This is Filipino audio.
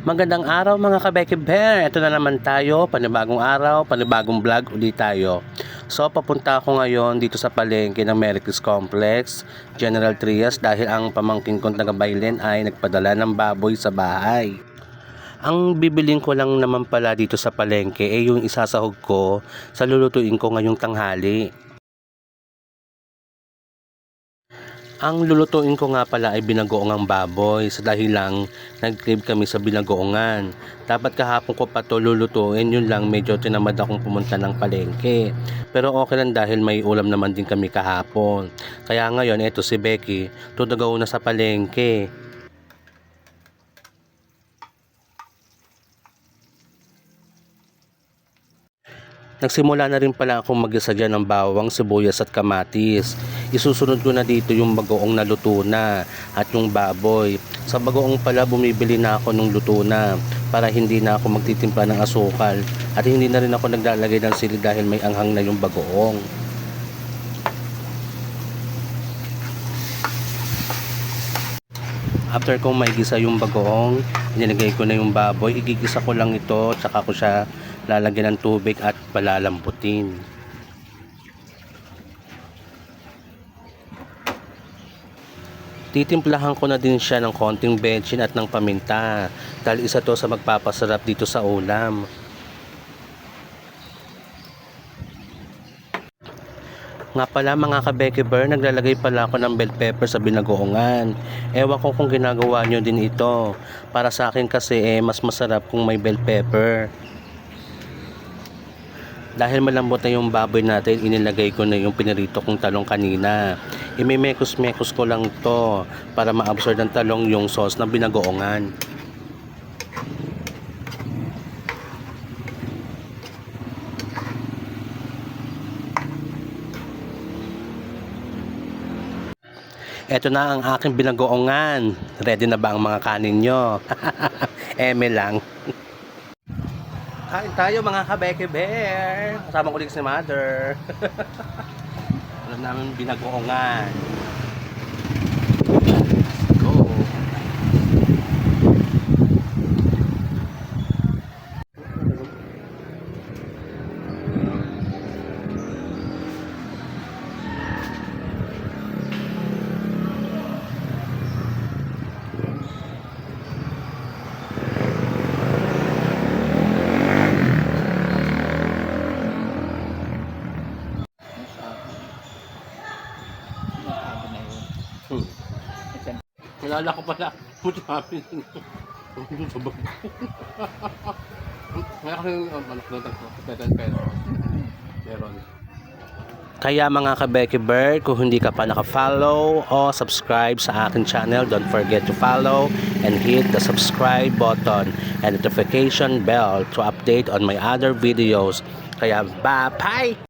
Magandang araw mga kabeke bear. Ito na naman tayo, panibagong araw, panibagong vlog ulit tayo. So papunta ako ngayon dito sa palengke ng Mericles Complex, General Trias, dahil ang pamangkin kong taga-Bailen ay nagpadala ng baboy sa bahay. Ang bibiling ko lang naman pala dito sa palengke ay yung isasahog ko sa lulutuin ko ngayong tanghali. Ang lulutuin ko nga pala ay binagoongang baboy sa dahil lang nag-crave kami sa binagoongan. Dapat kahapon ko pa to lulutuin, yun lang medyo tinamad akong pumunta ng palengke. Pero okay lang dahil may ulam naman din kami kahapon. Kaya ngayon eto si Becky, tudagaw na sa palengke. Nagsimula na rin pala akong mag-isa dyan ng bawang, sibuyas at kamatis. Isusunod ko na dito yung bagoong na luto na at yung baboy. Sa bagoong pala bumibili na ako ng luto na para hindi na ako magtitimpla ng asukal at hindi na rin ako naglalagay ng sili dahil may anghang na yung bagoong. After kong maigisa yung bagoong, nilagay ko na yung baboy. Igigisa ko lang ito, tsaka ko siya lalagyan ng tubig at palalambutin. Titimplahan ko na din siya ng konting betchin at ng paminta dahil isa to sa magpapasarap dito sa ulam. Nga pala mga kabeke bear, naglalagay pala ako ng bell pepper sa binagoongan. Ewan ko kung ginagawa nyo din ito. Para sa akin kasi mas masarap kung may bell pepper. Dahil malambot na yung baboy natin, inilagay ko na yung pinirito kong talong kanina. Imimekos-mekos ko lang to para ma-absorb ng talong yung sauce ng binagoongan. Ito na ang aking binagoongan. Ready na ba ang mga kanin nyo? Eme lang. Kain tayo mga kabeke bear. Kasama ko ulit si mother. Alam namin binagoongan. Go. Kilala ko pala. What happened? Kaya kasi anak na meron. Kaya mga kabeke bear, kung hindi ka pa naka-follow o subscribe sa akin channel, don't forget to follow and hit the subscribe button and notification bell to update on my other videos. Kaya bye!